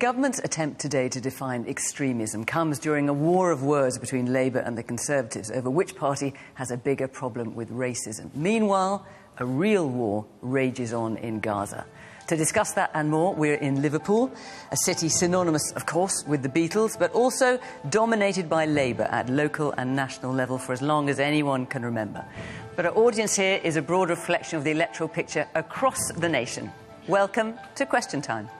government's attempt today to define extremism comes during a war of words between Labour and the Conservatives over which party has a bigger problem with racism. Meanwhile, a real war rages on in Gaza. To discuss that and more, we're in Liverpool, a city synonymous, of course, with the Beatles, but also dominated by Labour at local and national level for as long as anyone can remember. But our audience here is a broad reflection of the electoral picture across the nation. Welcome to Question Time.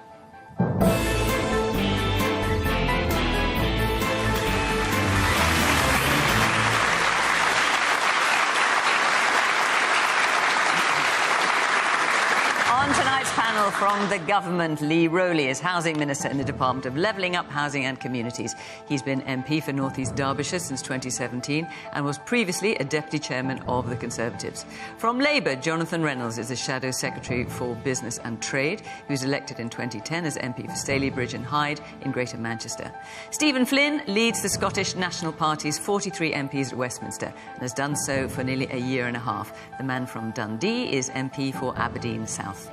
Panel from the government, Lee Rowley is Housing Minister in the Department of Levelling Up, Housing and Communities. He's been MP for North East Derbyshire since 2017 and was previously a Deputy Chairman of the Conservatives. From Labour, Jonathan Reynolds is the Shadow Secretary for Business and Trade. He was elected in 2010 as MP for Stalybridge and Hyde in Greater Manchester. Stephen Flynn leads the Scottish National Party's 43 MPs at Westminster and has done so for nearly a year and a half. The man from Dundee is MP for Aberdeen South.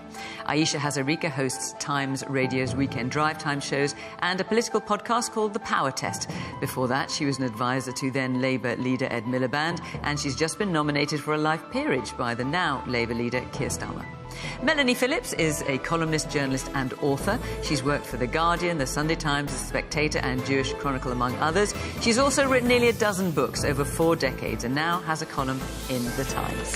Aisha Hazarika hosts Times Radio's Weekend Drive Time shows and a political podcast called The Power Test. Before that, she was an advisor to then Labour leader Ed Miliband, and she's just been nominated for a life peerage by the now Labour leader Keir Starmer. Melanie Phillips is a columnist, journalist and author. She's worked for The Guardian, The Sunday Times, The Spectator and Jewish Chronicle, among others. She's also written nearly a dozen books over 4 decades and now has a column in The Times.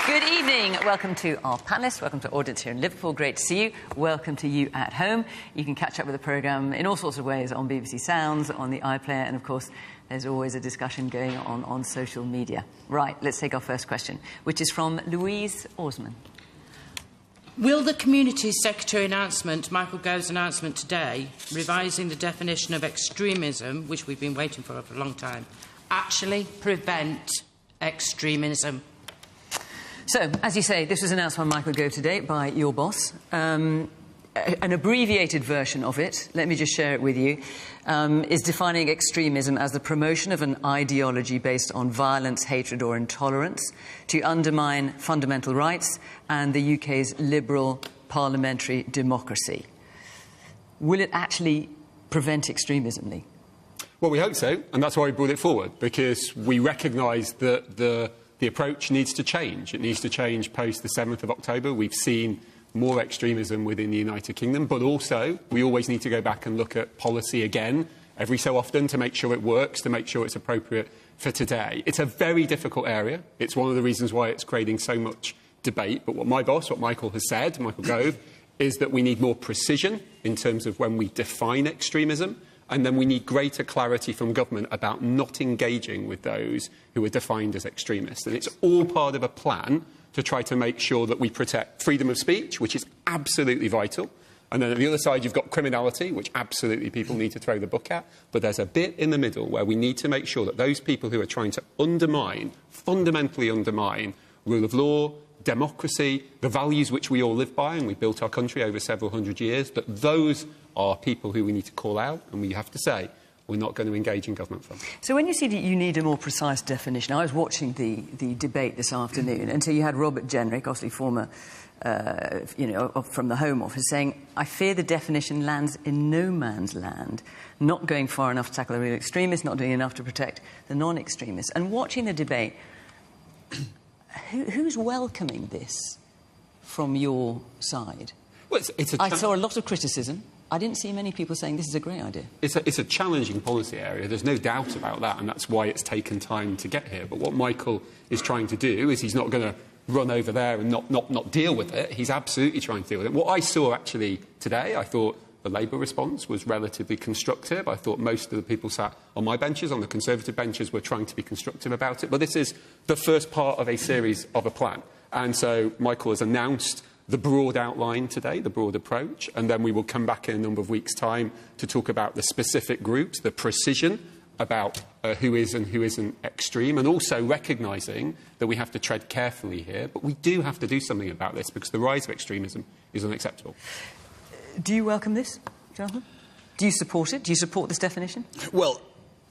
Good evening. Welcome to our panellists. Welcome to audience here in Liverpool. Great to see you. Welcome to you at home. You can catch up with the programme in all sorts of ways on BBC Sounds, on the iPlayer, and of course there's always a discussion going on social media. Right, let's take our first question, which is from Louise Osman. Will the Community Secretary announcement, Michael Gove's announcement today, revising the definition of extremism, which we've been waiting for a long time, actually prevent extremism? So, as you say, this was announced by Michael Gove today, by your boss. An abbreviated version of it, let me just share it with you, is defining extremism as the promotion of an ideology based on violence, hatred or intolerance to undermine fundamental rights and the UK's liberal parliamentary democracy. Will it actually prevent extremism, Lee? Well, we hope so, and that's why we brought it forward, because we recognise that the approach needs to change. It needs to change post the 7th of October. We've seen more extremism within the United Kingdom, but also we always need to go back and look at policy again every so often to make sure it works, to make sure it's appropriate for today. It's a very difficult area. It's one of the reasons why it's creating so much debate. But what my boss, what Michael has said, Michael Gove, is that we need more precision in terms of when we define extremism. And then we need greater clarity from government about not engaging with those who are defined as extremists. And it's all part of a plan to try to make sure that we protect freedom of speech, which is absolutely vital. And then at the other side, you've got criminality, which absolutely people need to throw the book at. But there's a bit in the middle where we need to make sure that those people who are trying to undermine, fundamentally undermine, rule of law, democracy, the values which we all live by, and we built our country over several hundred years, that those are people who we need to call out, and we have to say we're not going to engage in government from. So when you see that you need a more precise definition, I was watching the debate this afternoon, and so you had Robert Jenrick, obviously former, from the Home Office, saying, I fear the definition lands in no man's land, not going far enough to tackle the real extremists, not doing enough to protect the non-extremists. And watching the debate, who's welcoming this from your side? Well, I saw a lot of criticism. I didn't see many people saying this is a great idea. It's a challenging policy area. There's no doubt about that, and that's why it's taken time to get here. But what Michael is trying to do is he's not going to run over there and not deal with it. He's absolutely trying to deal with it. What I saw actually today, I thought the Labour response was relatively constructive. I thought most of the people sat on my benches, on the Conservative benches, were trying to be constructive about it. But this is the first part of a series of a plan. And so Michael has announced the broad outline today, the broad approach, and then we will come back in a number of weeks' time to talk about the specific groups, the precision about who is and who isn't extreme, and also recognising that we have to tread carefully here, but we do have to do something about this because the rise of extremism is unacceptable. Do you welcome this, Jonathan? Do you support it? Do you support this definition? Well,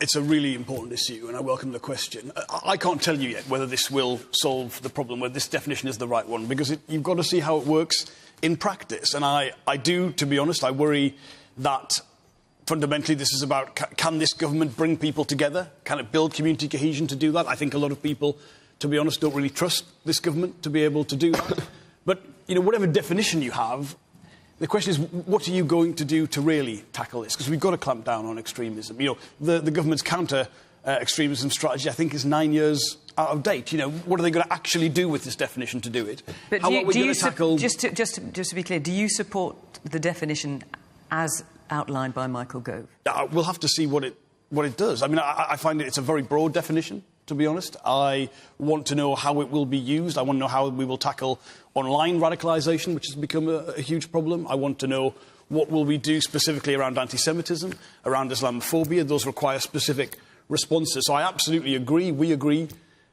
It's a really important issue, and I welcome the question. I can't tell you yet whether this will solve the problem, whether this definition is the right one, because you've got to see how it works in practice. And I do, to be honest, I worry that fundamentally this is about can this government bring people together? Can it build community cohesion to do that? I think a lot of people, to be honest, don't really trust this government to be able to do that. But, you know, whatever definition you have, the question is, what are you going to do to really tackle this? Because we've got to clamp down on extremism. You know, the government's counter-extremism strategy, I think, is 9 years out of date. You know, what are they going to actually do with this definition to do it? But How are we going to tackle... Just to be clear, do you support the definition as outlined by Michael Gove? We'll have to see what it does. I mean, I find it's a very broad definition, to be honest. I want to know how it will be used. I want to know how we will tackle online radicalisation, which has become a huge problem. I want to know what will we do specifically around anti-Semitism, around Islamophobia. Those require specific responses. So I absolutely agree. We agree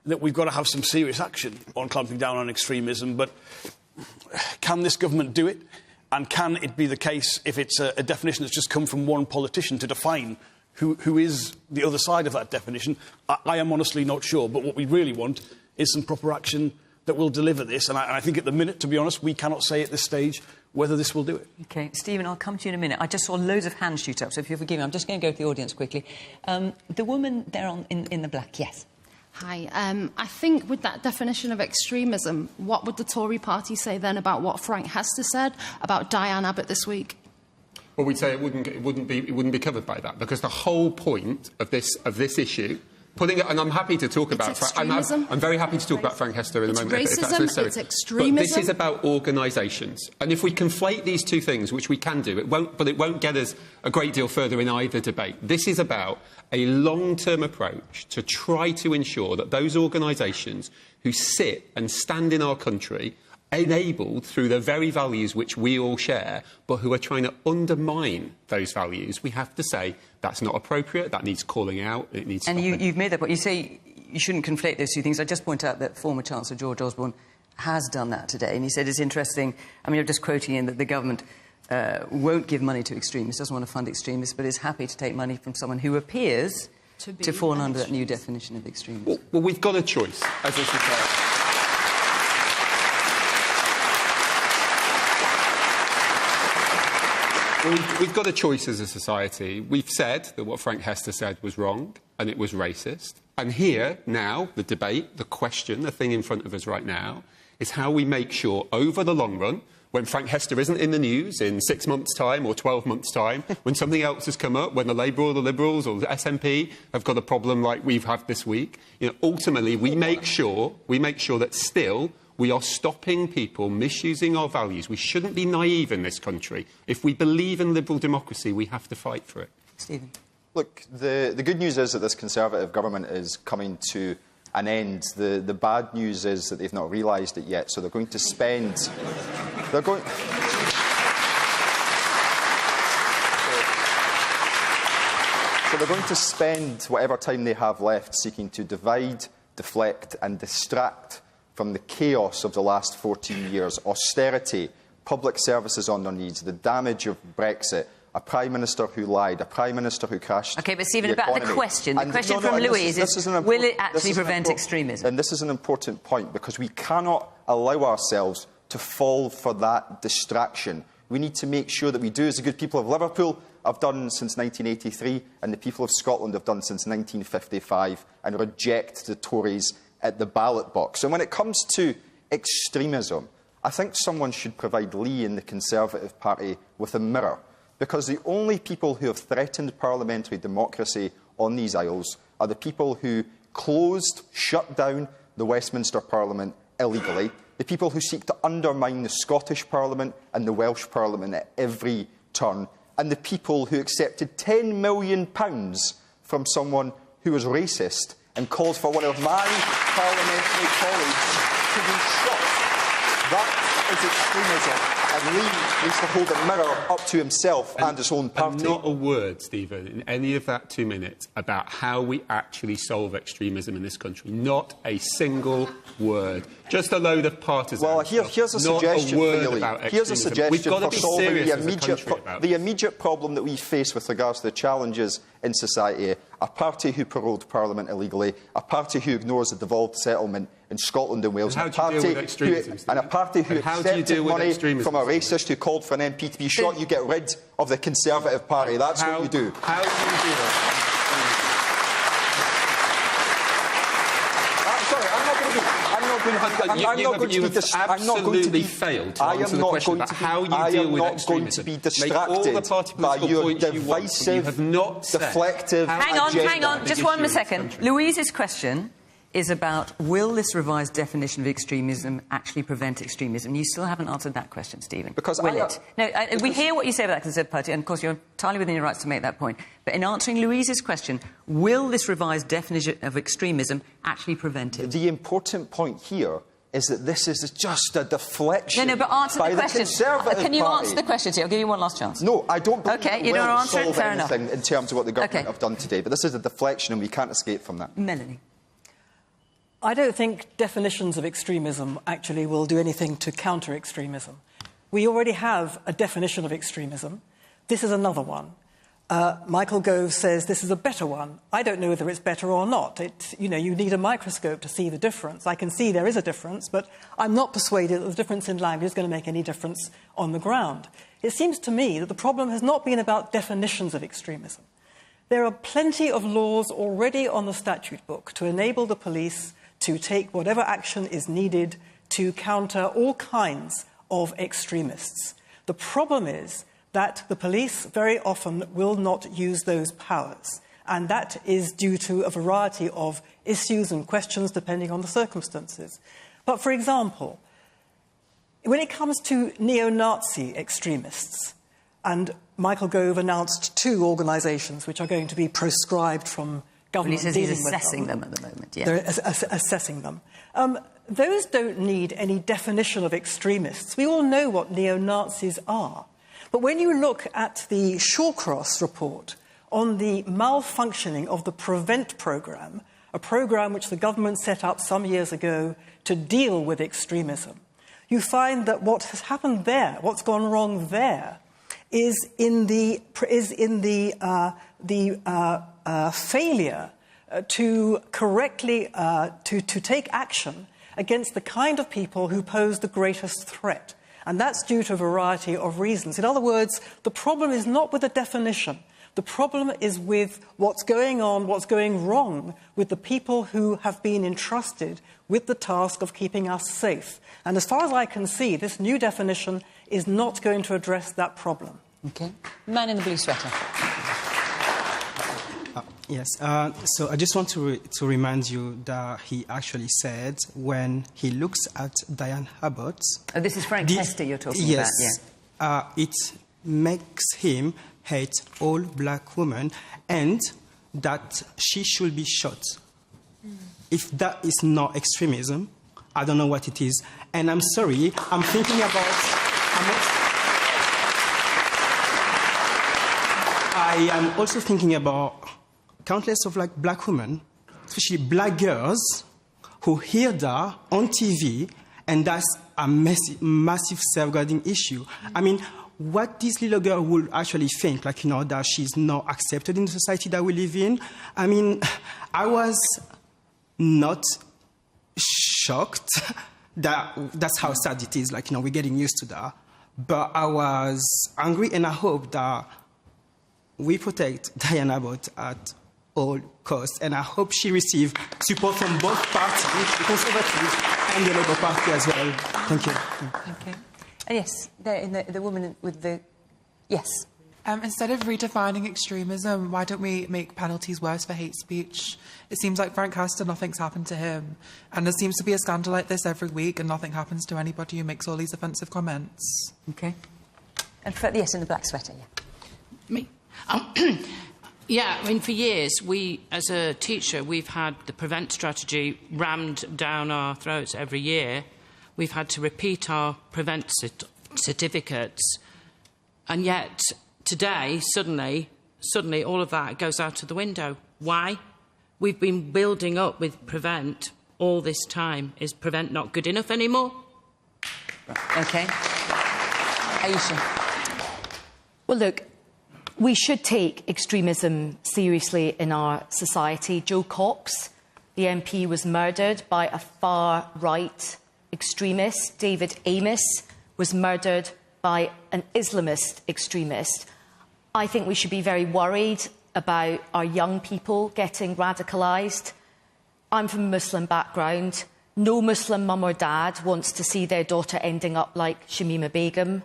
that we've got to have some serious action on clamping down on extremism. But can this government do it? And can it be the case, if it's a definition that's just come from one politician, to define who is the other side of that definition? I am honestly not sure. But what we really want is some proper action that will deliver this. And I think at the minute, to be honest, we cannot say at this stage whether this will do it. OK. Stephen, I'll come to you in a minute. I just saw loads of hands shoot up, so if you'll forgive me, I'm just going to go to the audience quickly. The woman there in the black, yes. Hi. I think with that definition of extremism, what would the Tory party say then about what Frank Hester said about Diane Abbott this week? Well, we'd say it wouldn't be covered by that, because the whole point of this issue, and I'm happy to talk about. I'm very happy to talk about Frank Hester in a moment. Racism, if that's necessary. it's extremism. But this is about organisations, and if we conflate these two things, which we can do, it won't get us a great deal further in either debate. This is about a long-term approach to try to ensure that those organisations who sit and stand in our country, enabled through the very values which we all share, but who are trying to undermine those values, we have to say that's not appropriate, that needs calling out, it needs stopping. And you've made that point. You say you shouldn't conflate those two things. I just point out that former Chancellor George Osborne has done that today, and he said it's interesting, I mean, I'm just quoting in that the government won't give money to extremists, doesn't want to fund extremists, but is happy to take money from someone who appears to fall under that new definition of extremism. Well, we've got a choice as a society. Well, we've got a choice as a society. We've said that what Frank Hester said was wrong and it was racist. And here, now, the debate, the question, the thing in front of us right now, is how we make sure, over the long run, when Frank Hester isn't in the news in 6 months' time or 12 months' time, when something else has come up, when the Labour or the Liberals or the SNP have got a problem like we've had this week, ultimately we make sure that still we are stopping people misusing our values. We shouldn't be naive in this country. If we believe in liberal democracy, we have to fight for it. Stephen. Look, the good news is that this Conservative government is coming to an end. The bad news is that they've not realised it yet, so they're going to spend... they're going to spend whatever time they have left seeking to divide, deflect and distract from the chaos of the last 14 years, austerity, public services on their knees, the damage of Brexit, a Prime Minister who lied, a Prime Minister who crashed OK, but Stephen, about the question. The question from Louise is, will it actually prevent extremism? And this is an important point, because we cannot allow ourselves to fall for that distraction. We need to make sure that we do as the good people of Liverpool have done since 1983 and the people of Scotland have done since 1955, and reject the Tories at the ballot box. And when it comes to extremism, I think someone should provide Lee in the Conservative Party with a mirror, because the only people who have threatened parliamentary democracy on these isles are the people who shut down the Westminster Parliament illegally, the people who seek to undermine the Scottish Parliament and the Welsh Parliament at every turn, and the people who accepted £10 million from someone who was racist and called for one of my parliamentary colleagues to be shot. That is extremism. And Lee needs to hold a mirror up to himself and his own party. And not a word, Stephen, in any of that 2 minutes about how we actually solve extremism in this country. Not a single word. Just a load of partisan. Well, here's a suggestion for you, Lee. Here's a suggestion for solving the immediate problem that we face with regards to the challenges in society, a party who paroled Parliament illegally, a party who ignores the devolved settlement in Scotland and Wales, and a party who accepted money from a racist who called for an MP to be shot. You get rid of the Conservative Party. That's what you do. How do you do that? I'm not going to be distracted by your divisive, deflective agenda. Hang on, just 1 second. Louise's question is about, will this revised definition of extremism actually prevent extremism? You still haven't answered that question, Stephen. We hear what you say about the Conservative Party, and of course you're entirely within your rights to make that point. But in answering Louise's question, will this revised definition of extremism actually prevent it? The important point here is that this is just a deflection. No, but answer the question. Can you answer the question? I'll give you one last chance. No, I don't believe you don't answer it. Fair enough. In terms of what the government have done today. But this is a deflection, and we can't escape from that. Melanie. I don't think definitions of extremism actually will do anything to counter extremism. We already have a definition of extremism. This is another one. Michael Gove says this is a better one. I don't know whether it's better or not. You need a microscope to see the difference. I can see there is a difference, but I'm not persuaded that the difference in language is going to make any difference on the ground. It seems to me that the problem has not been about definitions of extremism. There are plenty of laws already on the statute book to enable the police to take whatever action is needed to counter all kinds of extremists. The problem is that the police very often will not use those powers, and that is due to a variety of issues and questions depending on the circumstances. But, for example, when it comes to neo-Nazi extremists, and Michael Gove announced 2 organisations which are going to be proscribed from government. He says he's assessing them at the moment. Yeah. They're assessing them. Those don't need any definition of extremists. We all know what neo-Nazis are. But when you look at the Shawcross report on the malfunctioning of the PREVENT programme, a programme which the government set up some years ago to deal with extremism, you find that what has happened there, what's gone wrong there, is in the failure to correctly to take action against the kind of people who pose the greatest threat. And that's due to a variety of reasons. In other words, the problem is not with the definition. The problem is with what's going on, what's going wrong with the people who have been entrusted with the task of keeping us safe. And as far as I can see, this new definition is not going to address that problem. OK. Man in the blue sweater. Yes. So I just want to remind you that he actually said when he looks at Diane Abbott... Oh, this is Frank Hester you're talking about, yeah. It makes him hate all black women and that she should be shot. If that is not extremism, I don't know what it is. And I'm sorry, I'm thinking about... I am also thinking about countless of black women, especially black girls, who hear that on TV, and that's a massive safeguarding issue. I mean, what this little girl will actually think, that she's not accepted in the society that we live in. I mean, I was not shocked that's how sad it is. We're getting used to that. But I was angry, and I hope that we protect Diane Abbott at all costs, and I hope she receives support from both parties, the Conservatives and the Labour Party as well. Thank you. Okay. Yes, the woman with the... Yes. Instead of redefining extremism, why don't we make penalties worse for hate speech? It seems like Frank Hester, nothing's happened to him. And there seems to be a scandal like this every week, and nothing happens to anybody who makes all these offensive comments. OK. And yes, in the black sweater, yeah. Me? Yeah, I mean, for years, as a teacher, we've had the PREVENT strategy rammed down our throats every year. We've had to repeat our PREVENT certificates. And yet, today, suddenly, all of that goes out of the window. Why? We've been building up with PREVENT all this time. Is PREVENT not good enough anymore? OK. Aisha. Well, look, We should take extremism seriously in our society. Joe Cox, the MP, was murdered by a far-right extremist. David Amos was murdered by an Islamist extremist. I think we should be very worried about our young people getting radicalised. I'm from a Muslim background. No Muslim mum or dad wants to see their daughter ending up like Shamima Begum.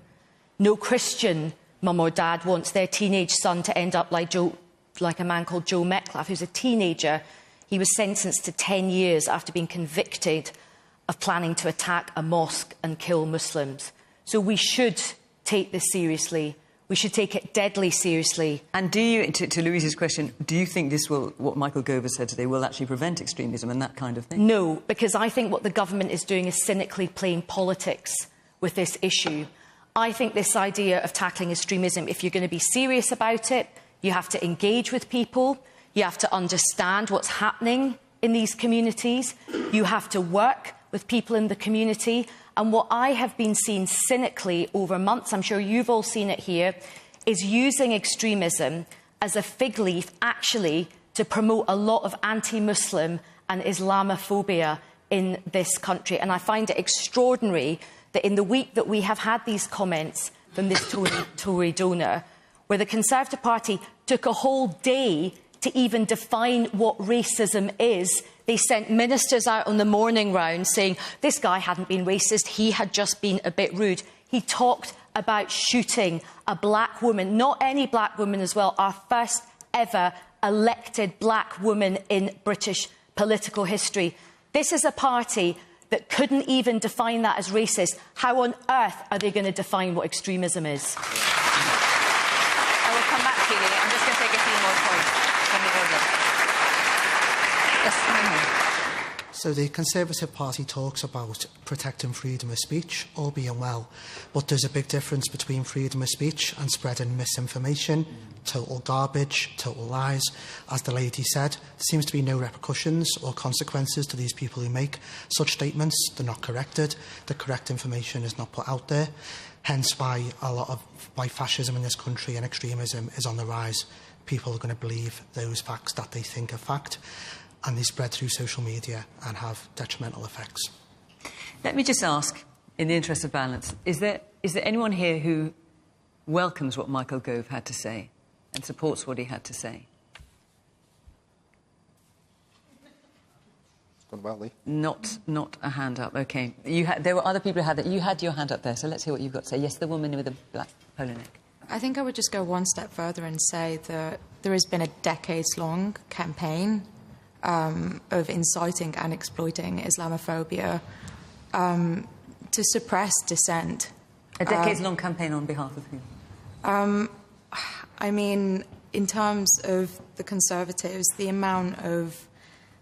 No Christian mum or dad wants their teenage son to end up like a man called Joe Metcalfe, who's a teenager. He was sentenced to 10 years after being convicted of planning to attack a mosque and kill Muslims. So we should take this seriously. We should take it deadly seriously. And do you, to Louise's question, do you think this will, what Michael Gove has said today, will actually prevent extremism and that kind of thing? No, because I think what the government is doing is cynically playing politics with this issue. I think this idea of tackling extremism, if you're going to be serious about it, you have to engage with people, you have to understand what's happening in these communities, you have to work with people in the community. And what I have been seeing cynically over months, I'm sure you've all seen it here, is using extremism as a fig leaf, actually, to promote a lot of anti-Muslim and Islamophobia in this country. And I find it extraordinary that in the week that we have had these comments from this Tory donor, where the Conservative Party took a whole day to even define what racism is, they sent ministers out on the morning round saying this guy hadn't been racist, he had just been a bit rude. He talked about shooting a black woman, not any black woman as well, our first ever elected black woman in British political history. This is a party that couldn't even define that as racist. How on earth are they going to define what extremism is? I will come back to you. I'm just going to take a few more points from the audience. Yes, so the Conservative Party talks about protecting freedom of speech, all being well, but there's a big difference between freedom of speech and spreading misinformation, total garbage, total lies. As the lady said, there seems to be no repercussions or consequences to these people who make such statements. They're not corrected. The correct information is not put out there. Hence why why fascism in this country and extremism is on the rise. People are going to believe those facts that they think are fact, and they spread through social media and have detrimental effects. Let me just ask, in the interest of balance, is there anyone here who welcomes what Michael Gove had to say and supports what he had to say? It's gone well, Lee. Not a hand up. OK. There were other people who had that. You had your hand up there, so let's hear what you've got to say. Yes, the woman with the black polo neck. I think I would just go one step further and say that there has been a decades-long campaign of inciting and exploiting Islamophobia to suppress dissent. A decades-long campaign on behalf of whom? I mean, in terms of the Conservatives, the amount of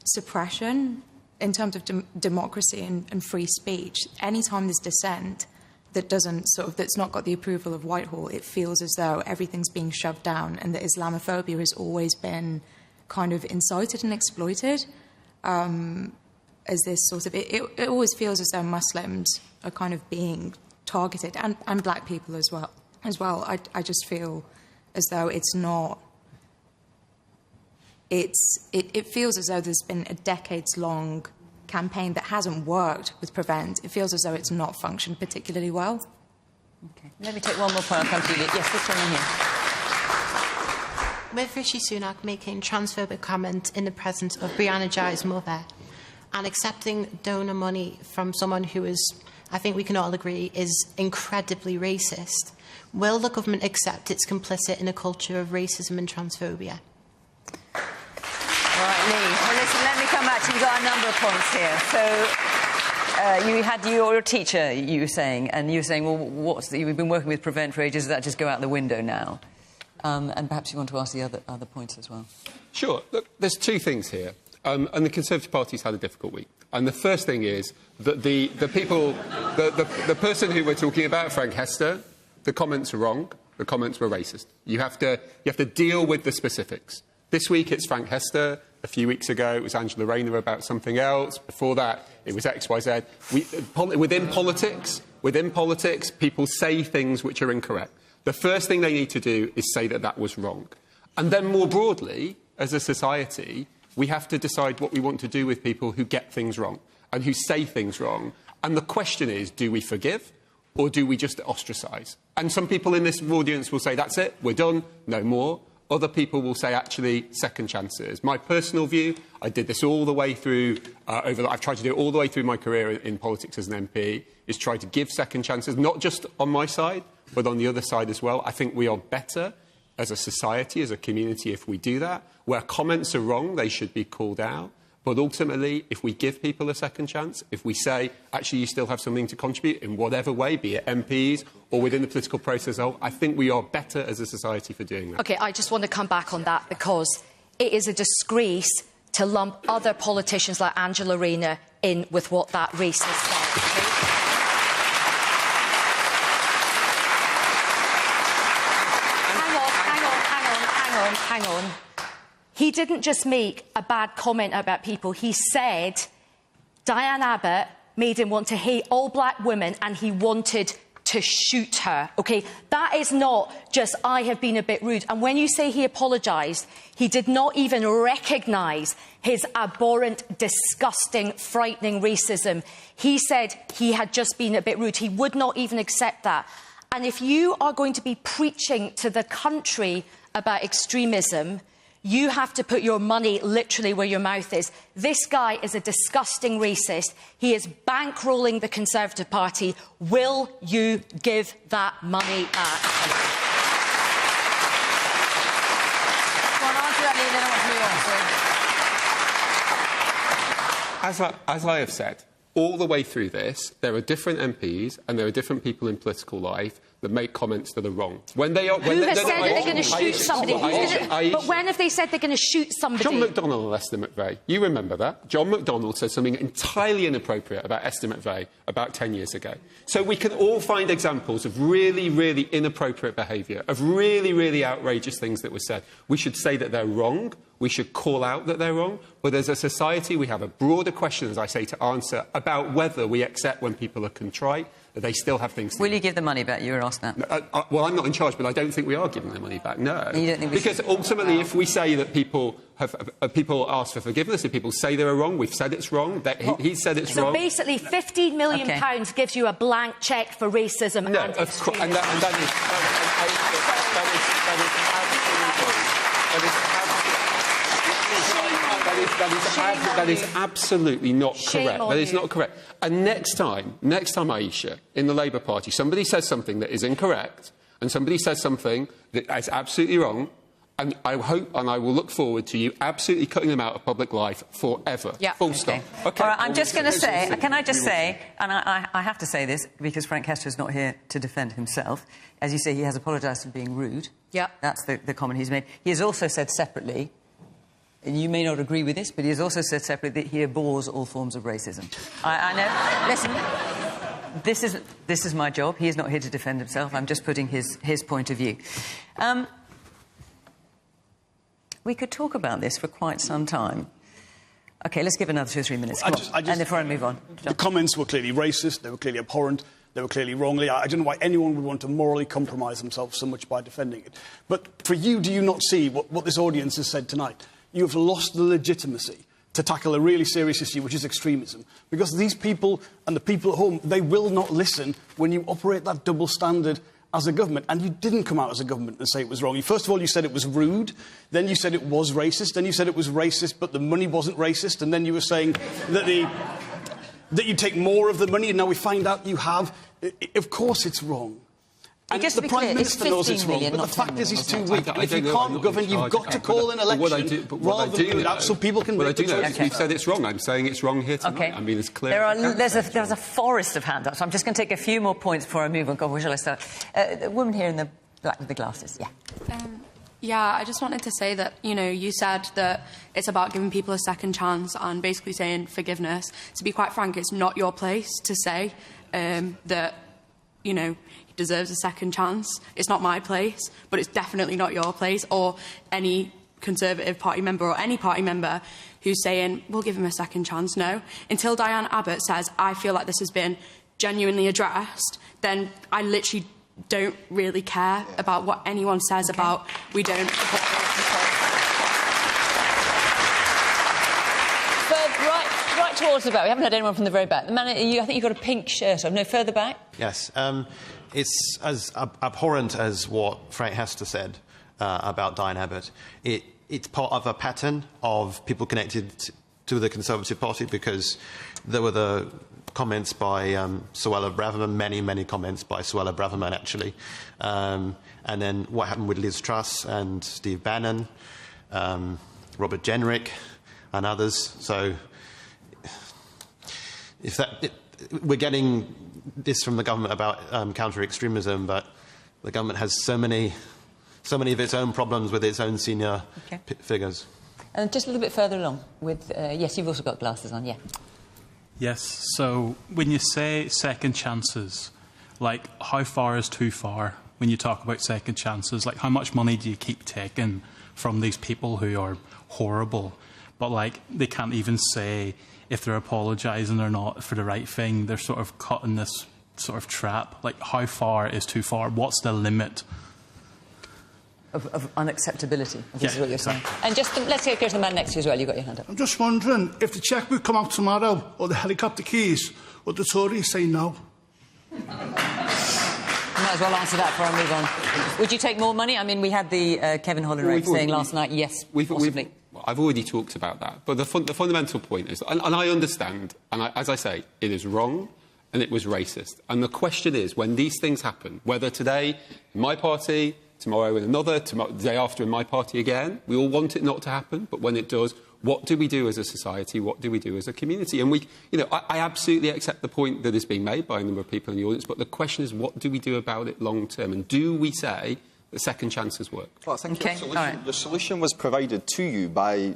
suppression in terms of democracy and free speech, any time there's dissent that that's not got the approval of Whitehall, it feels as though everything's being shoved down, and that Islamophobia has always been kind of incited and exploited as this sort of... It always feels as though Muslims are kind of being targeted, and black people as well. I just feel as though it's not... It feels as though there's been a decades-long campaign that hasn't worked with Prevent. It feels as though it's not functioned particularly well. OK. Let me take one more point. I'll come to you. Yes, this one in here. With Rishi Sunak making transphobic comments in the presence of Brianna Ghey's mother and accepting donor money from someone who is, I think we can all agree, is incredibly racist, will the government accept it's complicit in a culture of racism and transphobia? All right, Lee. Well, listen, let me come back to you. You've got a number of points here. So you had your teacher, you were saying, and you were saying, well, you've been working with Prevent for ages, does that just go out the window now? And perhaps you want to ask the other points as well. Sure. Look, there's two things here. And the Conservative Party's had a difficult week. And the first thing is that the person who we're talking about, Frank Hester, the comments are wrong. The comments were racist. You have to deal with the specifics. This week it's Frank Hester. A few weeks ago it was Angela Rayner about something else. Before that it was XYZ. Within politics, people say things which are incorrect. The first thing they need to do is say that that was wrong. And then more broadly, as a society, we have to decide what we want to do with people who get things wrong and who say things wrong. And the question is, do we forgive or do we just ostracise? And some people in this audience will say, that's it, we're done, no more. Other people will say, actually, second chances. My personal view, I did this all the way through, I've tried to do it all the way through my career in politics as an MP, is try to give second chances, not just on my side, but on the other side as well. I think we are better as a society, as a community, if we do that. Where comments are wrong, they should be called out. But ultimately, if we give people a second chance, if we say, actually, you still have something to contribute in whatever way, be it MPs or within the political process as a whole, I think we are better as a society for doing that. OK, I just want to come back on that because it is a disgrace to lump other politicians like Angela Rayner in with what that racist said. Hang on. He didn't just make a bad comment about people. He said Diane Abbott made him want to hate all black women and he wanted to shoot her. OK, that is not just I have been a bit rude. And when you say he apologised, he did not even recognise his abhorrent, disgusting, frightening racism. He said he had just been a bit rude. He would not even accept that. And if you are going to be preaching to the country about extremism, you have to put your money literally where your mouth is. This guy is a disgusting racist. He is bankrolling the Conservative Party. Will you give that money back? As I have said, all the way through this, there are different MPs and there are different people in political life that make comments that are wrong. When they are, Who has said that they're going to shoot somebody? But when have they said they're going to shoot somebody? John McDonnell and Esther McVeigh. You remember that? John McDonnell said something entirely inappropriate about Esther McVeigh about 10 years ago. So we can all find examples of really, really inappropriate behaviour, of really, really outrageous things that were said. We should say that they're wrong. We should call out that they're wrong. But as a society, we have a broader question, as I say, to answer about whether we accept when people are contrite, that they still have things to do. Will you give the money back? You were asked that. Well, I'm not in charge, but I don't think we are giving the money back, no. You don't think we because should? Ultimately, if we say that people ask for forgiveness, if people say they were wrong, we've said it's wrong, he said it's wrong. So basically, £15 million gives you a blank cheque for racism and extremism. That is absolutely not correct. That is not correct. And next time, Aisha, in the Labour Party, somebody says something that is incorrect and somebody says something that is absolutely wrong, and I hope and I will look forward to you absolutely cutting them out of public life forever. Yeah. Full stop. Okay. All right, I'm just going to say, can I just say, and I have to say this because Frank Hester is not here to defend himself. As you say, he has apologised for being rude. Yeah. That's the comment he's made. He has also said separately, and you may not agree with this, but he has also said separately that he abhors all forms of racism. I know. Listen, this is my job. He is not here to defend himself. I'm just putting his point of view. We could talk about this for quite some time. OK, let's give another 2 or 3 minutes. And before I move on. The comments were clearly racist. They were clearly abhorrent. They were clearly wrongly. I don't know why anyone would want to morally compromise themselves so much by defending it. But for you, do you not see what this audience has said tonight? You have lost the legitimacy to tackle a really serious issue, which is extremism. Because these people and the people at home, they will not listen when you operate that double standard as a government. And you didn't come out as a government and say it was wrong. First of all, you said it was rude. Then you said it was racist. Then you said it was racist, but the money wasn't racist. And then you were saying that you take more of the money, and now we find out you have. Of course it's wrong. And the Prime Minister knows it's wrong, but the fact is he's too weak. If you can't govern, you've got to call an election rather than do that so people can make the choice. We've said it's wrong. I'm saying it's wrong here tonight. Okay. I mean, it's clear. There's a forest of hand-ups. I'm just going to take a few more points before I move on. God, where shall I start? The woman here in the black with the glasses. Yeah. Yeah, I just wanted to say that, you said that it's about giving people a second chance and basically saying forgiveness. To be quite frank, it's not your place to say that, he deserves a second chance. It's not my place, but it's definitely not your place or any Conservative Party member or any party member who's saying, we'll give him a second chance. No. Until Diane Abbott says, I feel like this has been genuinely addressed, then I literally don't really care about what anyone says about we don't support right towards the back. We haven't had anyone from the very back. The man, I think you've got a pink shirt on. No, further back. Yes. It's as abhorrent as what Frank Hester said about Diane Abbott. It's part of a pattern of people connected to the Conservative Party, because there were the comments by Suella Braverman, many comments by Suella Braverman, actually. And then what happened with Liz Truss and Steve Bannon, Robert Jenrick and others. So we're getting this from the government about counter-extremism, but the government has so many of its own problems with its own senior figures. And just a little bit further along with... yes, you've also got glasses on, yeah. Yes, so when you say second chances, like, how far is too far when you talk about second chances? Like, how much money do you keep taking from these people who are horrible, but, like, they can't even say if they're apologising or not for the right thing? They're sort of caught in this sort of trap. Like, how far is too far? What's the limit? Of unacceptability, is what you're saying. And just let's go to the man next to you as well. You've got your hand up. I'm just wondering, if the cheque come out tomorrow, or the helicopter keys, would the Tories say no? Might as well answer that before I move on. Would you take more money? I mean, we had the Kevin Hollinrake saying last night, yes, possibly. I've already talked about that. But the fundamental point is, and I understand, and as I say, it is wrong and it was racist. And the question is, when these things happen, whether today in my party, tomorrow in another, the day after in my party again, we all want it not to happen, but when it does, what do we do as a society? What do we do as a community? And I absolutely accept the point that is being made by a number of people in the audience, but the question is, what do we do about it long term? And do we say that second chances work? Well, I think the solution was provided to you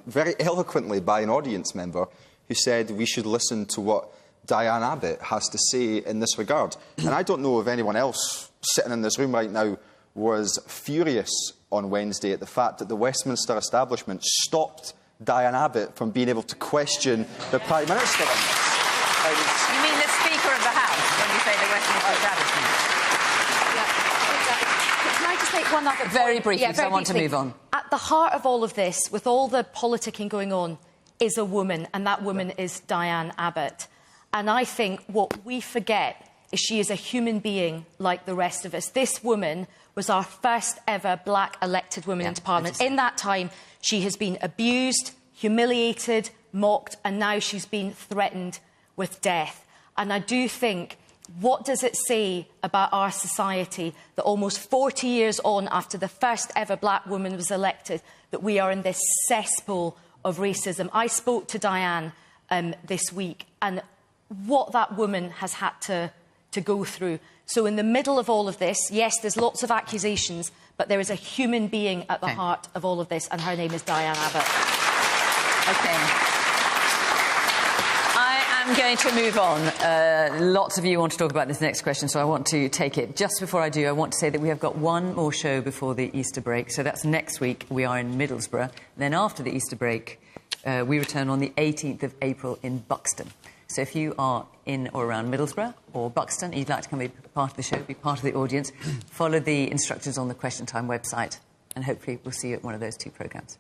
very eloquently by an audience member who said we should listen to what Diane Abbott has to say in this regard. And I don't know if anyone else sitting in this room right now was furious on Wednesday at the fact that the Westminster establishment stopped Diane Abbott from being able to question the Prime Minister on this. You mean the Speaker of the House when you say the Westminster establishment? Can I just make one other point? Very briefly, because I want to move on. At the heart of all of this, with all the politicking going on, is a woman, and that woman is Diane Abbott. And I think what we forget is she is a human being like the rest of us. This woman was our first ever black elected woman into Parliament. In that time, she has been abused, humiliated, mocked, and now she's been threatened with death. And I do think, what does it say about our society that almost 40 years on after the first ever black woman was elected, that we are in this cesspool of racism? I spoke to Diane this week, and what that woman has had to go through. So in the middle of all of this, yes, there's lots of accusations, but there is a human being at the heart of all of this, and her name is Diane Abbott. OK. I am going to move on. Lots of you want to talk about this next question, so I want to take it. Just before I do, I want to say that we have got one more show before the Easter break, so that's next week. We are in Middlesbrough. Then after the Easter break, we return on the 18th of April in Buxton. So if you are in or around Middlesbrough or Buxton and you'd like to come be part of the show, be part of the audience, follow the instructions on the Question Time website, and hopefully we'll see you at one of those two programmes.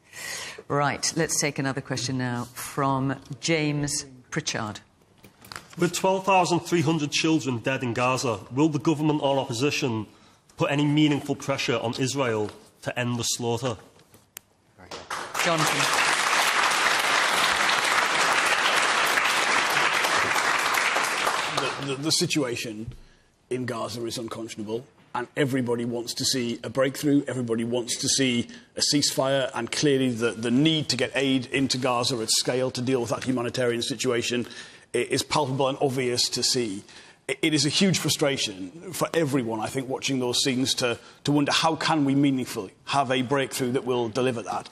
Right, let's take another question now from James Pritchard. With 12,300 children dead in Gaza, will the government or opposition put any meaningful pressure on Israel to end the slaughter? Jonathan. The situation in Gaza is unconscionable, and everybody wants to see a breakthrough, everybody wants to see a ceasefire, and clearly the need to get aid into Gaza at scale to deal with that humanitarian situation is palpable and obvious to see. It is a huge frustration for everyone, I think, watching those scenes to wonder how can we meaningfully have a breakthrough that will deliver that.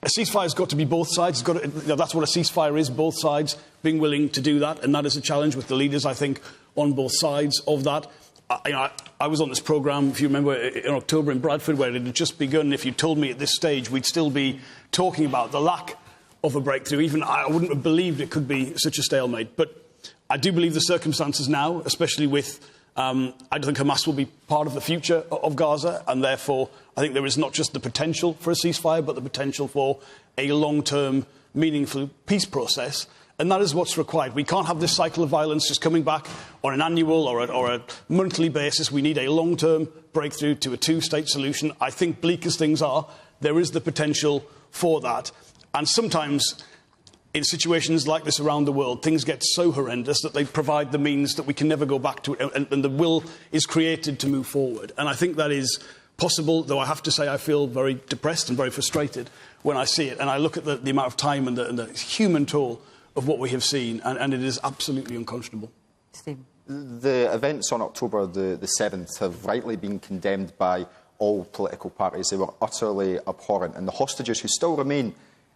A ceasefire has got to be both sides. That's what a ceasefire is, both sides being willing to do that, and that is a challenge with the leaders, I think, on both sides of that. I was on this programme, if you remember, in October in Bradford, where it had just begun. If you told me at this stage we'd still be talking about the lack of a breakthrough, even I wouldn't have believed it could be such a stalemate. But I do believe the circumstances now, especially with I don't think Hamas will be part of the future of Gaza, and therefore I think there is not just the potential for a ceasefire, but the potential for a long-term, meaningful peace process. And that is what's required. We can't have this cycle of violence just coming back on an annual or a monthly basis. We need a long-term breakthrough to a two-state solution. I think, bleak as things are, there is the potential for that. And sometimes, in situations like this around the world, things get so horrendous that they provide the means that we can never go back to it, and the will is created to move forward. And I think that is possible, though I have to say I feel very depressed and very frustrated when I see it. And I look at the amount of time and the human toll of what we have seen, and it is absolutely unconscionable. Stephen. The events on October the 7th have rightly been condemned by all political parties. They were utterly abhorrent, and the hostages who still remain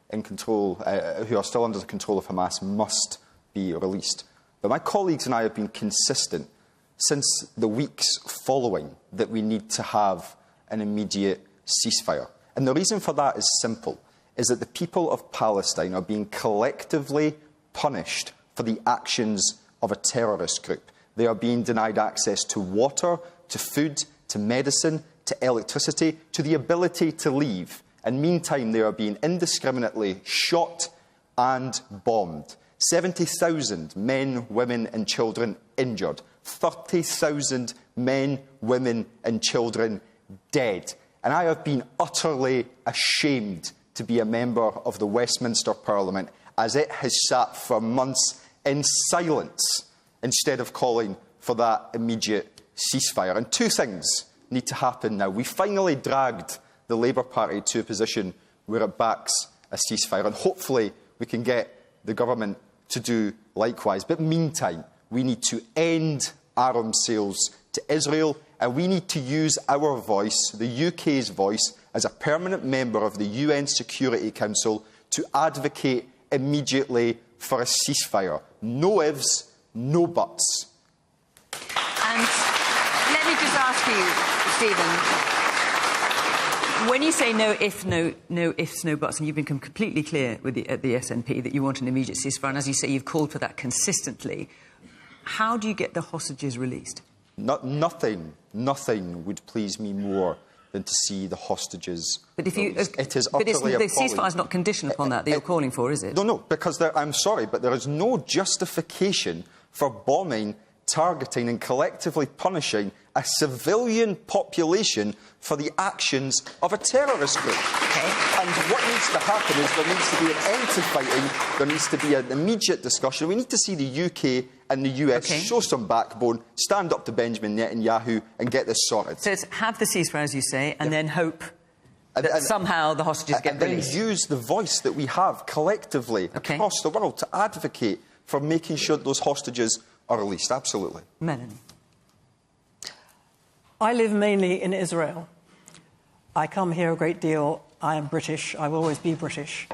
in control, who are still under the control of Hamas, must be released. But my colleagues and I have been consistent since the weeks following that we need to have an immediate ceasefire. And the reason for that is simple, is that the people of Palestine are being collectively punished for the actions of a terrorist group. They are being denied access to water, to food, to medicine, to electricity, to the ability to leave. And meantime, they are being indiscriminately shot and bombed. 70,000 men, women and children injured. 30,000 men, women and children dead. And I have been utterly ashamed to be a member of the Westminster Parliament, as it has sat for months in silence instead of calling for that immediate ceasefire. And two things need to happen now. We finally dragged the Labour Party to a position where it backs a ceasefire, and hopefully we can get the government to do likewise. But meantime, we need to end arms sales to Israel, and we need to use our voice, the UK's voice, as a permanent member of the UN Security Council to advocate immediately for a ceasefire. No ifs, no buts. And let me just ask you, Stephen, when you say no ifs, no buts, and you've become completely clear with at the SNP that you want an immediate ceasefire, and as you say, you've called for that consistently, how do you get the hostages released? Nothing would please me more than to see the hostages. But if you, it is but utterly the ceasefire is not conditioned upon that you're calling for, is it? No, because I'm sorry, but there is no justification for bombing, targeting and collectively punishing a civilian population for the actions of a terrorist group. Okay. And what needs to happen is there needs to be an end to fighting, there needs to be an immediate discussion. We need to see the UK and the US show some backbone, stand up to Benjamin Netanyahu and get this sorted. So it's have the ceasefire, as you say, and then hope that somehow the hostages get released. And then use the voice that we have collectively across the world to advocate for making sure that those hostages are released. Absolutely. Melanie. I live mainly in Israel. I come here a great deal. I am British. I will always be British.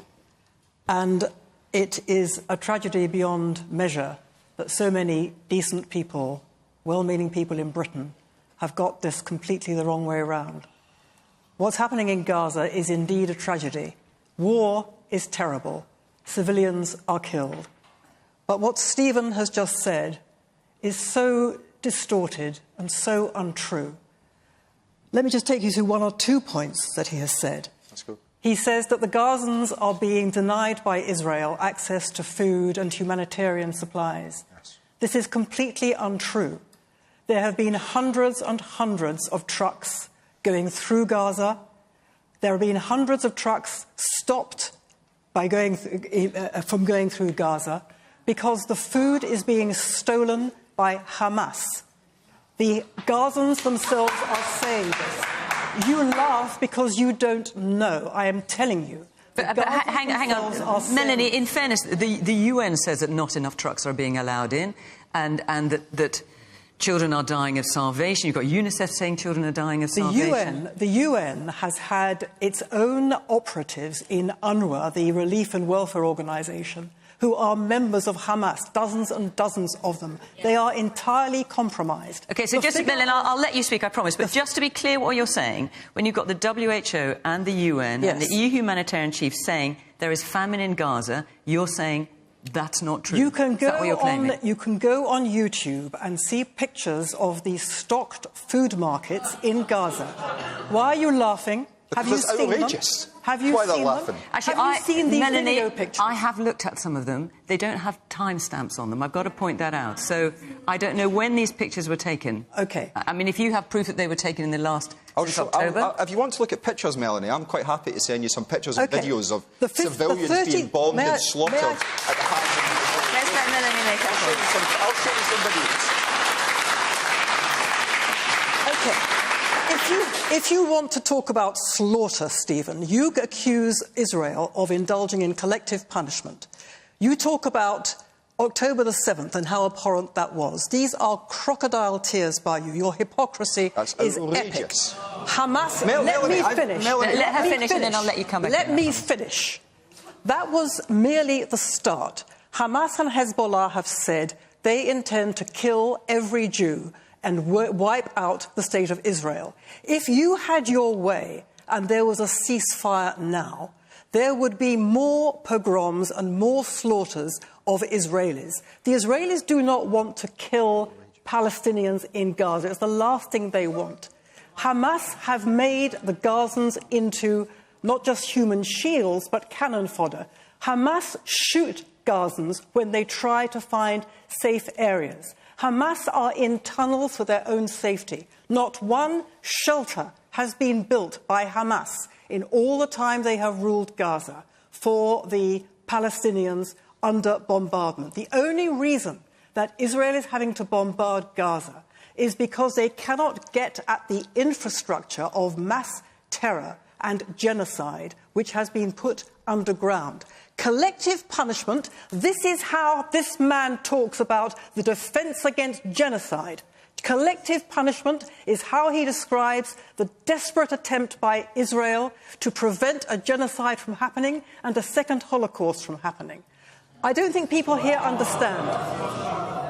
And it is a tragedy beyond measure that so many decent people, well-meaning people in Britain, have got this completely the wrong way around. What's happening in Gaza is indeed a tragedy. War is terrible. Civilians are killed. But what Stephen has just said is so distorted and so untrue. Let me just take you through one or two points that he has said. That's good. He says that the Gazans are being denied by Israel access to food and humanitarian supplies. Yes. This is completely untrue. There have been hundreds and hundreds of trucks going through Gaza. There have been hundreds of trucks stopped by from going through Gaza because the food is being stolen by Hamas. The Gazans themselves are saying this. You laugh because you don't know. I am telling you. But hang on. Melanie, in fairness, the UN says that not enough trucks are being allowed in and that children are dying of starvation. You've got UNICEF saying children are dying of starvation. The UN has had its own operatives in UNRWA, the Relief and Welfare Organisation, who are members of Hamas, dozens and dozens of them. They are entirely compromised. OK, so just, Melanie, I'll let you speak, I promise, but just to be clear what you're saying, when you've got the WHO and the UN and the EU humanitarian chief saying there is famine in Gaza, you're saying That's not true. You can go Is that what you're claiming? you can go on YouTube and see pictures of the stocked food markets in Gaza. Why are you laughing? Have you seen outrageous. them? Have you Why they're seen laughing? them? Actually, have you seen these Melanie, video pictures? I have looked at some of them. They don't have timestamps on them. I've got to point that out. So I don't know when these pictures were taken. OK. I mean, if you have proof that they were taken in the last October... if you want to look at pictures, Melanie, I'm quite happy to send you some pictures and videos of civilians being bombed and slaughtered at the hands of... Let's let Melanie make that point. I'll show you some videos. OK. If you want to talk about slaughter, Stephen, you accuse Israel of indulging in collective punishment. You talk about October the 7th and how abhorrent that was. These are crocodile tears by you. Your hypocrisy is epic. Hamas... Let me finish. Let her finish and then I'll let you come back. Let me finish. That was merely the start. Hamas and Hezbollah have said they intend to kill every Jew and wipe out the state of Israel. If you had your way and there was a ceasefire now, there would be more pogroms and more slaughters of Israelis. The Israelis do not want to kill Palestinians in Gaza. It's the last thing they want. Hamas have made the Gazans into not just human shields, but cannon fodder. Hamas shoot Gazans when they try to find safe areas. Hamas are in tunnels for their own safety. Not one shelter has been built by Hamas in all the time they have ruled Gaza for the Palestinians under bombardment. The only reason that Israel is having to bombard Gaza is because they cannot get at the infrastructure of mass terror and genocide which has been put underground. Collective punishment, this is how this man talks about the defence against genocide. Collective punishment is how he describes the desperate attempt by Israel to prevent a genocide from happening and a second Holocaust from happening. I don't think people here understand.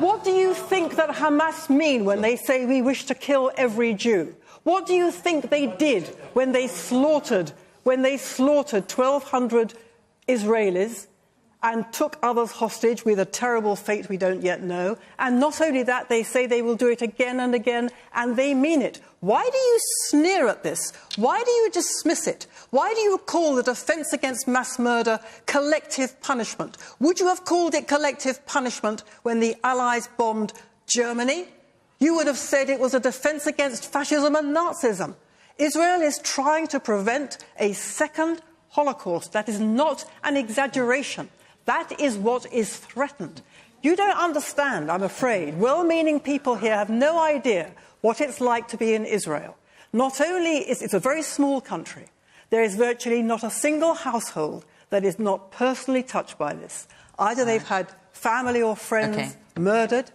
What do you think that Hamas mean when they say we wish to kill every Jew? What do you think they did when they slaughtered 1,200 Israelis and took others hostage with a terrible fate we don't yet know? And not only that, they say they will do it again and again, and they mean it. Why do you sneer at this? Why do you dismiss it? Why do you call the defence against mass murder collective punishment? Would you have called it collective punishment when the Allies bombed Germany? You would have said it was a defence against fascism and Nazism. Israel is trying to prevent a second Holocaust. That is not an exaggeration. That is what is threatened. You don't understand, I'm afraid. Well-meaning people here have no idea what it's like to be in Israel. Not only is it a very small country, there is virtually not a single household that is not personally touched by this. Either they've had family or friends murdered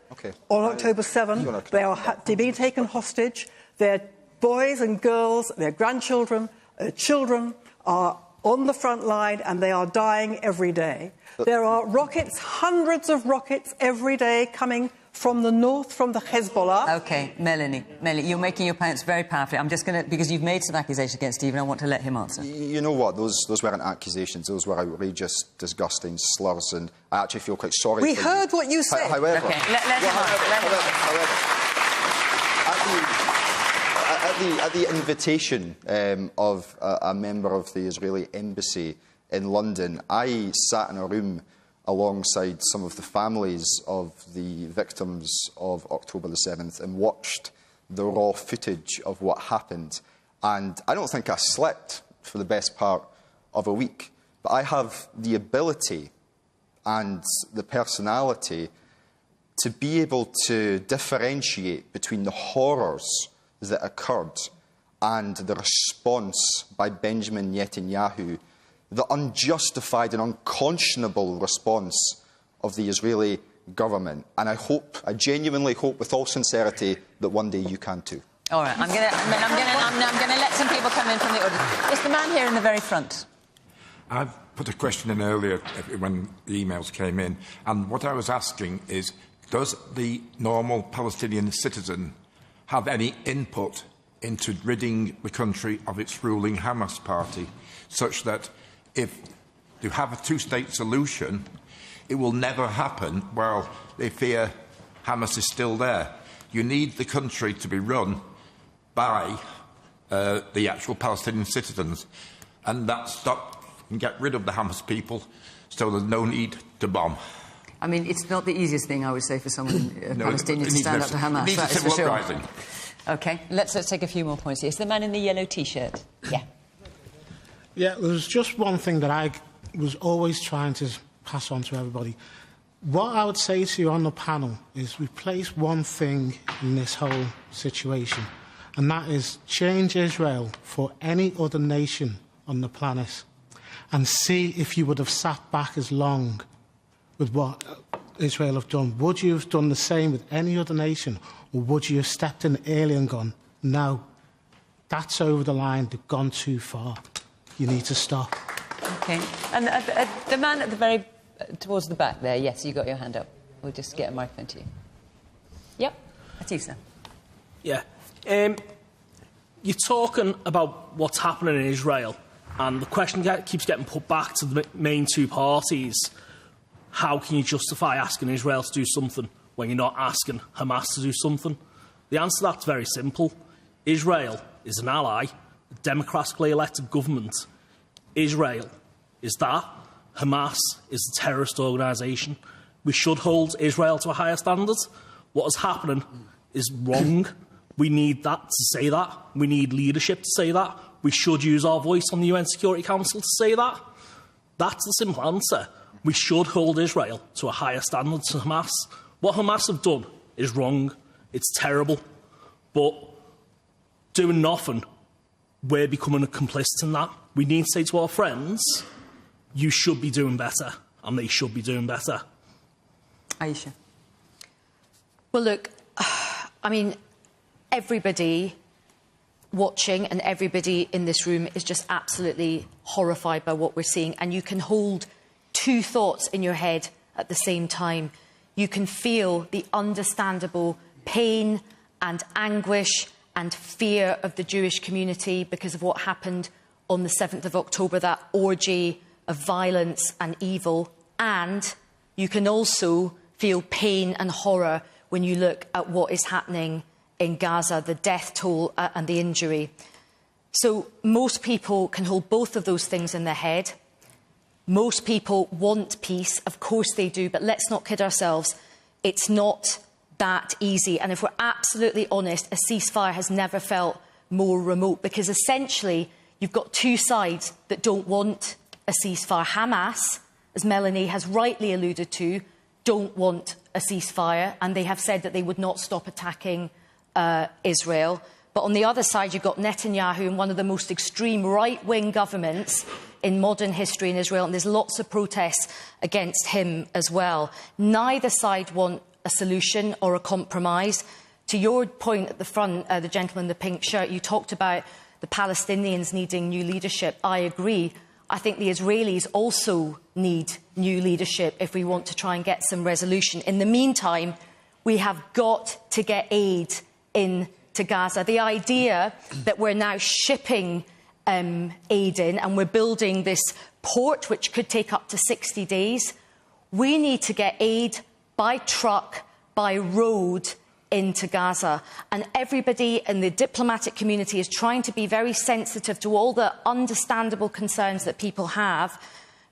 on October 7. They're being taken hostage. Their boys and girls, their grandchildren, children are on the front line and they are dying every day. There are rockets, hundreds of rockets every day coming from the north, from the Hezbollah. OK, Melanie, you're making your points very powerfully. I'm just going to, because you've made some accusations against Stephen, I want to let him answer. You know what? Those weren't accusations. Those were outrageous, disgusting slurs, and I actually feel quite sorry for you. We heard what you said. However, at the invitation of a member of the Israeli embassy in London, I sat in a room alongside some of the families of the victims of October the 7th and watched the raw footage of what happened. And I don't think I slept for the best part of a week, but I have the ability and the personality to be able to differentiate between the horrors that occurred and the response by Benjamin Netanyahu, the unjustified and unconscionable response of the Israeli government. And I genuinely hope with all sincerity that one day you can too. All right, I'm going to let some people come in from the audience. It's the man here in the very front. I've put a question in earlier when the emails came in, and what I was asking is, does the normal Palestinian citizen have any input into ridding the country of its ruling Hamas party, such that if you have a two-state solution, It will never happen while they fear Hamas is still there. You need the country to be run by the actual Palestinian citizens, and that stop and get rid of the Hamas people so there's no need to bomb. I mean, it's not the easiest thing, I would say, for someone, Palestinian, to stand up to Hamas. It needs that a is for civil sure. uprising. OK, let's take a few more points here. It's the man in the yellow T-shirt. Yeah. Yeah, there's just one thing that I was always trying to pass on to everybody. What I would say to you on the panel is replace one thing in this whole situation, and that is change Israel for any other nation on the planet, and see if you would have sat back as long with what Israel have done. Would you have done the same with any other nation, or would you have stepped in early and gone, no, that's over the line, they've gone too far, you need to stop. OK. And the man at the very... towards the back there, yes, you got your hand up. We'll just get a microphone to you. Yep, that's you, sir. Yeah. You're talking about what's happening in Israel, and the question keeps getting put back to the main two parties. How can you justify asking Israel to do something when you're not asking Hamas to do something? The answer to that's very simple. Israel is an ally, a democratically elected government. Israel is that. Hamas is a terrorist organisation. We should hold Israel to a higher standard. What is happening is wrong. We need that to say that. We need leadership to say that. We should use our voice on the UN Security Council to say that. That's the simple answer. We should hold Israel to a higher standard than Hamas. What Hamas have done is wrong. It's terrible. But doing nothing, we're becoming a complicit in that. We need to say to our friends, you should be doing better, and they should be doing better. Aisha. Well, look, I mean, everybody watching and everybody in this room is just absolutely horrified by what we're seeing, and you can hold two thoughts in your head at the same time. You can feel the understandable pain and anguish and fear of the Jewish community because of what happened on the 7th of October, that orgy of violence and evil, and you can also feel pain and horror when you look at what is happening in Gaza, the death toll and the injury. So most people can hold both of those things in their head. Most people want peace, of course they do, but let's not kid ourselves. It's not that easy. And if we're absolutely honest, a ceasefire has never felt more remote, because essentially you've got two sides that don't want a ceasefire. Hamas, as Melanie has rightly alluded to, don't want a ceasefire, and they have said that they would not stop attacking Israel. But on the other side, you've got Netanyahu in one of the most extreme right-wing governments in modern history in Israel, and there's lots of protests against him as well. Neither side want a solution or a compromise. To your point at the front, the gentleman in the pink shirt, you talked about the Palestinians needing new leadership. I agree. I think the Israelis also need new leadership if we want to try and get some resolution. In the meantime, we have got to get aid into Gaza. The idea that we're now shipping aid in and we're building this port, which could take up to 60 days, we need to get aid by truck, by road, into Gaza. And everybody in the diplomatic community is trying to be very sensitive to all the understandable concerns that people have,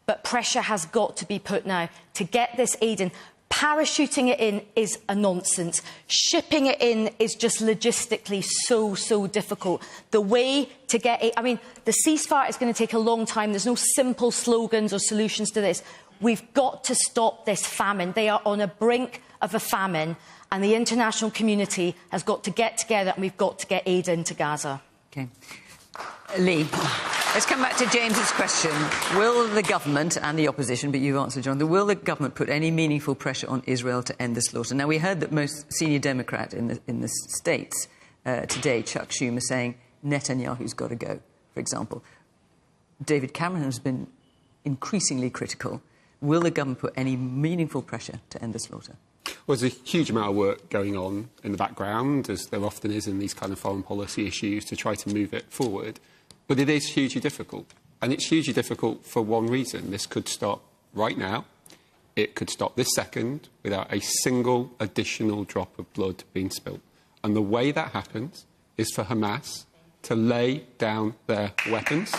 but pressure has got to be put now to get this aid in. Parachuting it in is a nonsense. Shipping it in is just logistically so difficult. The way to get it, I mean, the ceasefire is going to take a long time. There's no simple slogans or solutions to this. We've got to stop this famine. They are on a brink of a famine, and the international community has got to get together, and we've got to get aid into Gaza. OK. Lee, let's come back to James's question. Will the government and the opposition, but you've answered, John, will the government put any meaningful pressure on Israel to end the slaughter? Now, we heard that most senior Democrat in the States today, Chuck Schumer, saying Netanyahu's got to go, for example. David Cameron has been increasingly critical. Will the government put any meaningful pressure to end the slaughter? Well, there's a huge amount of work going on in the background, as there often is in these kind of foreign policy issues, to try to move it forward. But it is hugely difficult. And it's hugely difficult for one reason. This could stop right now. it could stop this second without a single additional drop of blood being spilt. And the way that happens is for Hamas to lay down their weapons.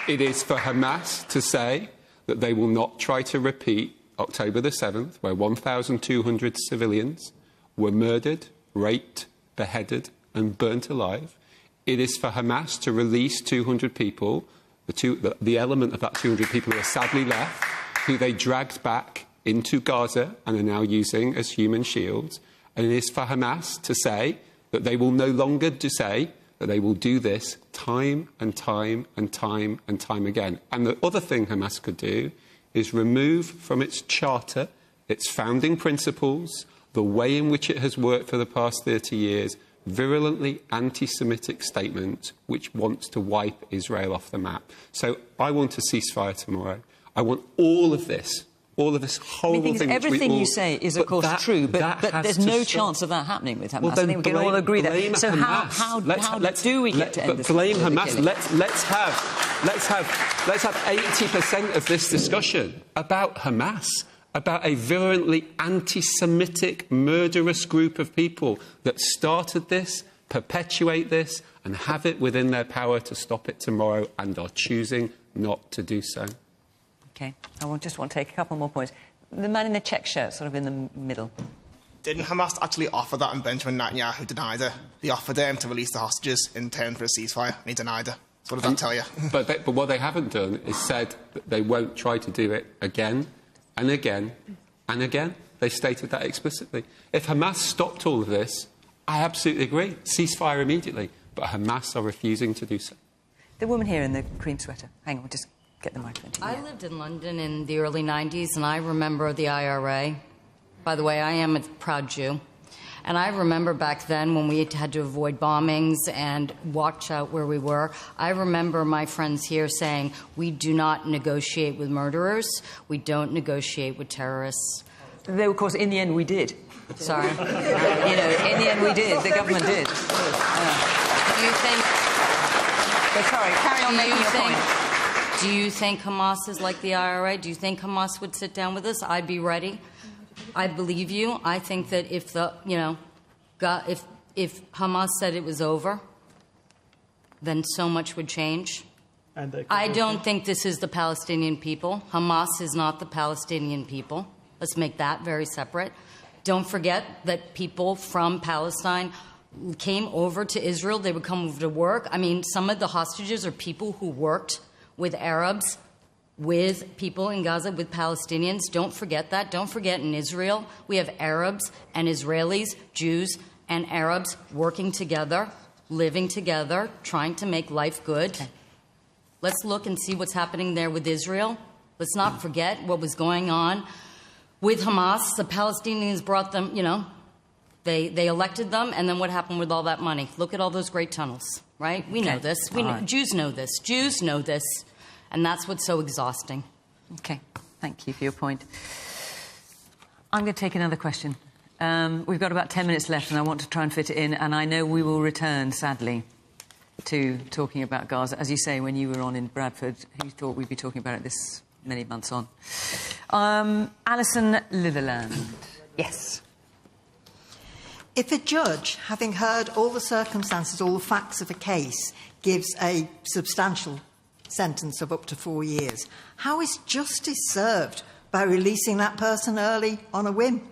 It is for Hamas to say that they will not try to repeat October the 7th, where 1,200 civilians were murdered, raped, beheaded and burnt alive. It is for Hamas to release 200 people, the element of that 200 people who are sadly left, who they dragged back into Gaza and are now using as human shields. And it is for Hamas to say that they will no longer say that they will do this time and time and time and time again. And the other thing Hamas could do is remove from its charter, its founding principles, the way in which it has worked for the past 30 years, virulently anti-Semitic statement which wants to wipe Israel off the map. So I want a ceasefire tomorrow. I want all of this horrible thing. Everything you say is, of course, true, but there's no chance of that happening with Hamas. Well, I think we can all agree that. So how do we get to end this? Blame Hamas. Let's have 80% of this discussion about Hamas, about a virulently anti-Semitic, murderous group of people that started this, perpetuate this, and have it within their power to stop it tomorrow and are choosing not to do so. OK. I just want to take a couple more points. The man in the check shirt, sort of in the middle. Didn't Hamas actually offer that and Benjamin Netanyahu denied it? They offered him to release the hostages in turn for a ceasefire, and he denied it. So what does that tell you? But what they haven't done is said that they won't try to do it again and again and again. They stated that explicitly. If Hamas stopped all of this, I absolutely agree. Ceasefire immediately. But Hamas are refusing to do so. The woman here in the cream sweater. Hang on, we'll just get the microphone to you. I lived in London in the early 90s, and I remember the IRA. By the way, I am a proud Jew. And I remember back then when we had to avoid bombings and watch out where we were. I remember my friends here saying, we do not negotiate with murderers. We don't negotiate with terrorists. Though, of course, in the end, we did. Sorry. In the end, we did. The government did. Do you think... But sorry, carry on making your point. Do you think Hamas is like the IRA? Do you think Hamas would sit down with us? I'd be ready. I believe you. I think that if if Hamas said it was over, then so much would change. I don't think this is the Palestinian people. Hamas is not the Palestinian people. Let's make that very separate. Don't forget that people from Palestine came over to Israel. They would come over to work. I mean, some of the hostages are people who worked with Arabs, with people in Gaza, with Palestinians. Don't forget that. Don't forget in Israel, we have Arabs and Israelis, Jews and Arabs working together, living together, trying to make life good. Okay. Let's look and see what's happening there with Israel. Let's not forget what was going on with Hamas. The Palestinians brought them, they elected them, and then what happened with all that money? Look at all those great tunnels, right? We know this. Jews know this. Jews know this. And that's what's so exhausting. OK. Thank you for your point. I'm going to take another question. We've got about 10 minutes left, and I want to try and fit it in. And I know we will return, sadly, to talking about Gaza. As you say, when you were on in Bradford, who thought we'd be talking about it this many months on? Alison Litherland. Yes. If a judge, having heard all the circumstances, all the facts of a case, gives a substantial sentence of up to 4 years, how is justice served by releasing that person early on a whim?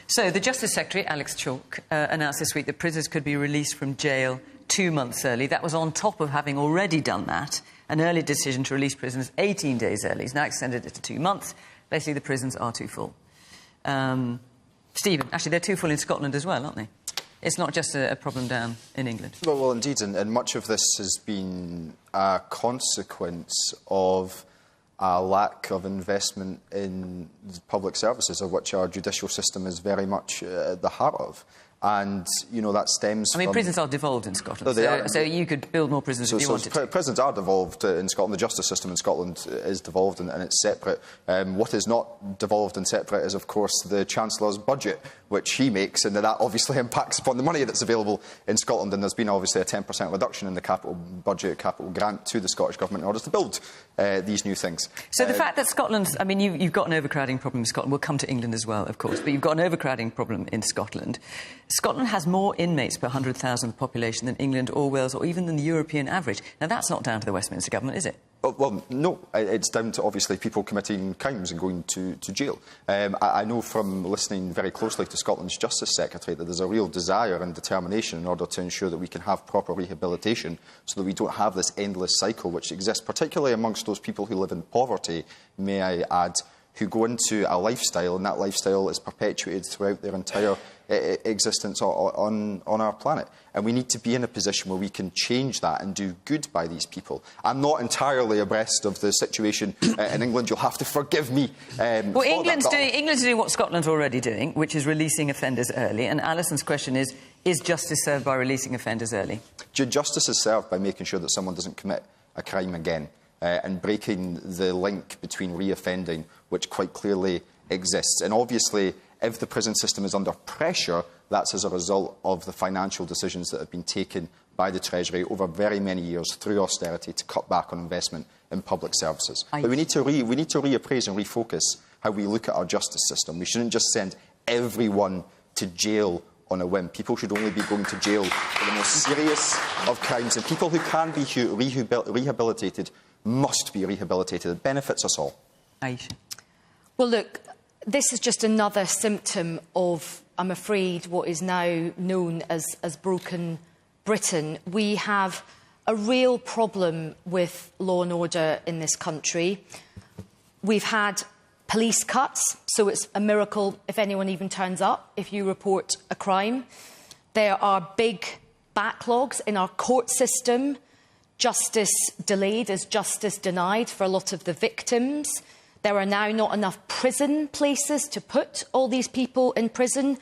So the Justice Secretary, Alex Chalk, announced this week that prisoners could be released from jail 2 months early. That was on top of having already done that, an early decision to release prisoners 18 days early. He's now extended it to 2 months. Basically, the prisons are too full. Stephen, actually, they're too full in Scotland as well, aren't they? It's not just a problem down in England. Well, indeed, and much of this has been a consequence of a lack of investment in public services, of which our judicial system is very much at the heart of. And, you know, that stems I mean, from... prisons are devolved in Scotland, so you could build more prisons if you wanted to. Prisons are devolved in Scotland. The justice system in Scotland is devolved and it's separate. What is not devolved and separate is, of course, the Chancellor's budget, which he makes, and that obviously impacts upon the money that's available in Scotland. And there's been obviously a 10% reduction in the capital budget, capital grant to the Scottish Government in order to build these new things. So the fact that Scotland's... I mean, you've got an overcrowding problem in Scotland. We'll come to England as well, of course, but you've got an overcrowding problem in Scotland. Scotland has more inmates per 100,000 population than England or Wales or even than the European average. Now, that's not down to the Westminster Government, is it? Well, no. It's down to, obviously, people committing crimes and going to jail. I know from listening very closely to Scotland's Justice Secretary that there's a real desire and determination in order to ensure that we can have proper rehabilitation so that we don't have this endless cycle which exists, particularly amongst those people who live in poverty, may I add, who go into a lifestyle, and that lifestyle is perpetuated throughout their entire existence on our planet. And we need to be in a position where we can change that and do good by these people. I'm not entirely abreast of the situation in England. You'll have to forgive me. Well, England's doing what Scotland's already doing, which is releasing offenders early. And Alison's question is justice served by releasing offenders early? Justice is served by making sure that someone doesn't commit a crime again and breaking the link between reoffending, which quite clearly exists. And obviously, if the prison system is under pressure, that's as a result of the financial decisions that have been taken by the Treasury over very many years through austerity to cut back on investment in public services. But we need to reappraise and refocus how we look at our justice system. We shouldn't just send everyone to jail on a whim. People should only be going to jail for the most serious of crimes, and people who can be rehabilitated must be rehabilitated. It benefits us all. Aisha. Well, look, this is just another symptom of, I'm afraid, what is now known as broken Britain. We have a real problem with law and order in this country. We've had police cuts, so it's a miracle if anyone even turns up if you report a crime. There are big backlogs in our court system. Justice delayed is justice denied for a lot of the victims. There are now not enough prison places to put all these people in prison.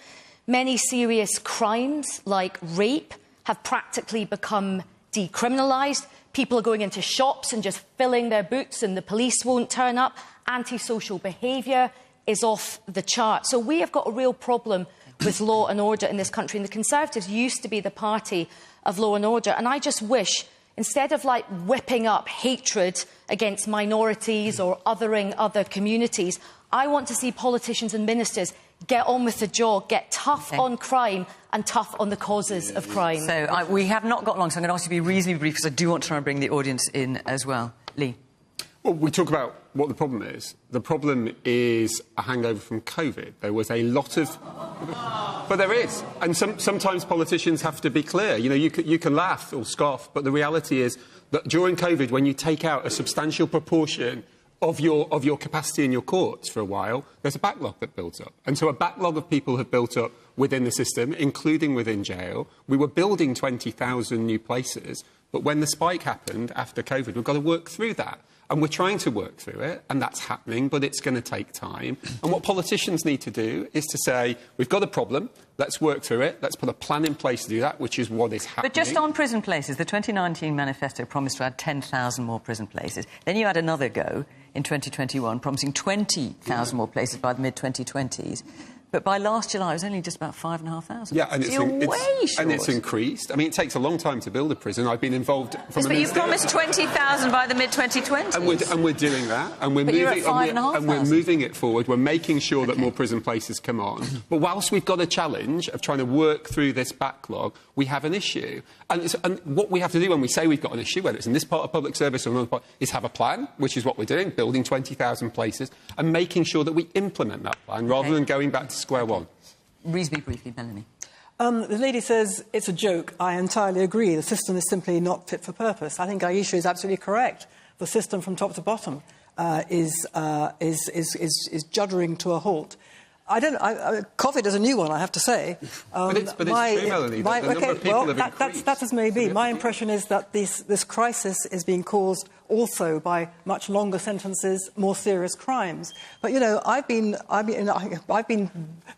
Many serious crimes, like rape, have practically become decriminalised. People are going into shops and just filling their boots and the police won't turn up. Antisocial behaviour is off the chart. So we have got a real problem with law and order in this country. And the Conservatives used to be the party of law and order. And I just wish, instead of whipping up hatred against minorities or othering other communities, I want to see politicians and ministers get on with the job, get tough on crime and tough on the causes of crime. So we have not got long, so I'm going to ask you to be reasonably brief because I do want to try and bring the audience in as well. Lee. Well, we talk about what the problem is. The problem is a hangover from COVID. There was a lot of... But there is. And sometimes politicians have to be clear. You know, you can laugh or scoff, but the reality is that during COVID, when you take out a substantial proportion of your capacity in your courts for a while, there's a backlog that builds up. And so a backlog of people have built up within the system, including within jail. We were building 20,000 new places, but when the spike happened after COVID, we've got to work through that. And we're trying to work through it, and that's happening, but it's going to take time. And what politicians need to do is to say, we've got a problem, let's work through it, let's put a plan in place to do that, which is what is happening. But just on prison places, the 2019 manifesto promised to add 10,000 more prison places. Then you had another go in 2021, promising 20,000 more places by the mid-2020s. But by last July, it was only just about 5,500. Yeah, and it's increased. I mean, it takes a long time to build a prison. I've been involved from... Yes, but you promised 20,000 by the mid-2020s. And we're doing that. And we're moving it forward. We're making sure that more prison places come on. But whilst we've got a challenge of trying to work through this backlog, we have an issue. And what we have to do when we say we've got an issue, whether it's in this part of public service or another part, is have a plan, which is what we're doing, building 20,000 places, and making sure that we implement that plan rather than going back to square one. Reasonably briefly, Melanie. The lady says it's a joke. I entirely agree. The system is simply not fit for purpose. I think Aisha is absolutely correct. The system from top to bottom is juddering to a halt. COVID is a new one, I have to say. But it's true, Melanie. The number of people have increased. That's as may be. My impression is that this crisis is being caused also by much longer sentences, more serious crimes. But I've been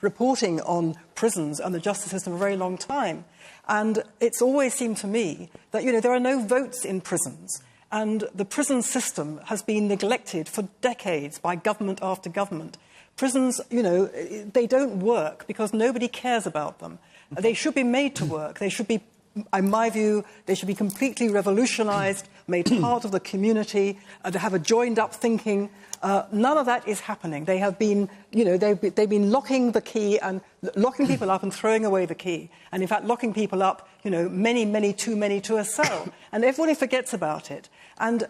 reporting on prisons and the justice system a very long time, and it's always seemed to me that there are no votes in prisons. And the prison system has been neglected for decades by government after government. Prisons, they don't work because nobody cares about them. They should be made to work. They should be, in my view, they should be completely revolutionised, made part of the community, to have a joined-up thinking. None of that is happening. They have been, they've been locking the key and locking people up and throwing away the key. And in fact, locking people up, many, too many to a cell. And everybody forgets about it. And,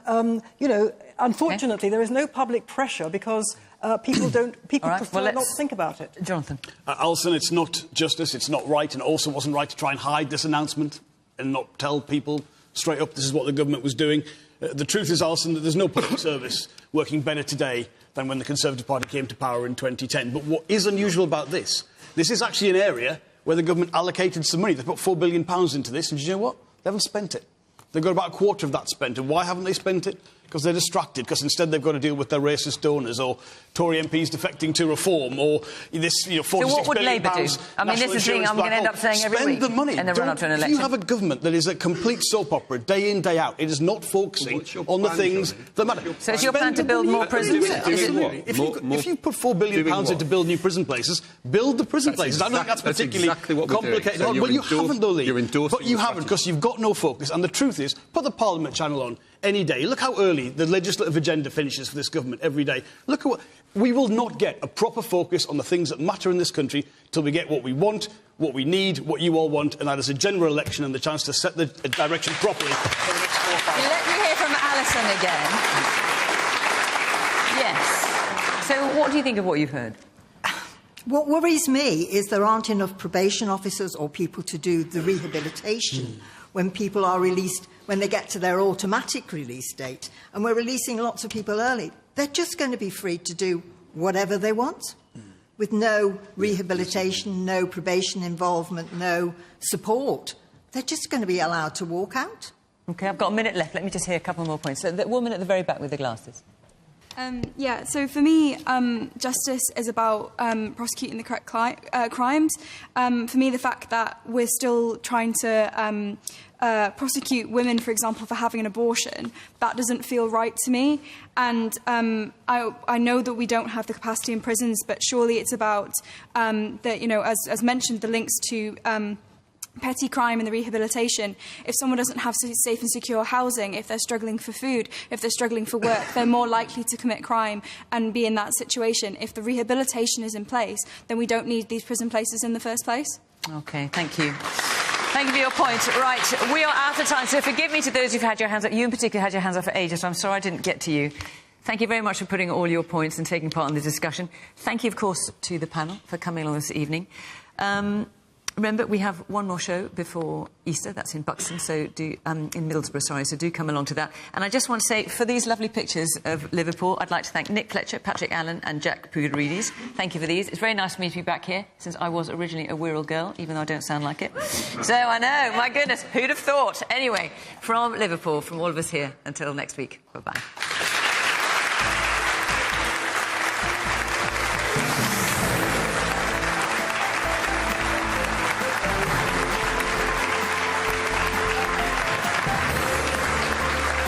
unfortunately, there is no public pressure because people prefer not to think about it. Jonathan. Alison, it's not justice, it's not right, and it also wasn't right to try and hide this announcement and not tell people straight up this is what the government was doing. The truth is, Alison, that there's no public service working better today than when the Conservative Party came to power in 2010. But what is unusual about this is actually an area where the government allocated some money. They put £4 billion into this, and do you know what? They haven't spent it. They've got about a quarter of that spent. And why haven't they spent it? Because they're distracted, because instead they've got to deal with their racist donors or Tory MPs defecting to reform or this, £46 so what would billion Labour do? I mean, this is the thing I'm going to end up saying every week. Spend the money. And then run up to an election. You have a government that is a complete soap opera, day in, day out. It is not focusing on the things that matter. So it's your plan to build more prisons? If you put £4 billion in to build new prison places, build the prison places. I don't think that's particularly complicated. Well, you haven't, though, Lee. But you haven't, because you've got no focus. And the truth is, put the Parliament channel on any day. Look how early the legislative agenda finishes for this government every day. Look at what... We will not get a proper focus on the things that matter in this country till we get what we want, what we need, what you all want, and that is a general election and the chance to set the direction properly for the next 4 or 5 years. Let me hear from Alison again. Yes. So what do you think of what you've heard? What worries me is there aren't enough probation officers or people to do the rehabilitation when people are released, when they get to their automatic release date. And we're releasing lots of people early. They're just going to be free to do whatever they want with no rehabilitation, no probation involvement, no support. They're just going to be allowed to walk out. OK, I've got a minute left. Let me just hear a couple more points. So the woman at the very back with the glasses. So for me, justice is about prosecuting the correct crimes. For me, the fact that we're still trying to prosecute women, for example, for having an abortion, that doesn't feel right to me. And I know that we don't have the capacity in prisons, but surely it's about, as mentioned, the links to... petty crime and the rehabilitation. If someone doesn't have safe and secure housing, if they're struggling for food, if they're struggling for work, they're more likely to commit crime and be in that situation. If the rehabilitation is in place, then we don't need these prison places in the first place. OK, thank you. Thank you for your point. Right, we are out of time, so forgive me to those who've had your hands up. You in particular had your hands up for ages, so I'm sorry I didn't get to you. Thank you very much for putting all your points and taking part in the discussion. Thank you, of course, to the panel for coming along this evening. Remember, we have one more show before Easter. That's in Buxton, in Middlesbrough, sorry, so do come along to that. And I just want to say, for these lovely pictures of Liverpool, I'd like to thank Nick Fletcher, Patrick Allen and Jack Pugarides. Thank you for these. It's very nice for me to be back here, since I was originally a Wirral girl, even though I don't sound like it. So I know, my goodness, who'd have thought? Anyway, from Liverpool, from all of us here, until next week, bye-bye.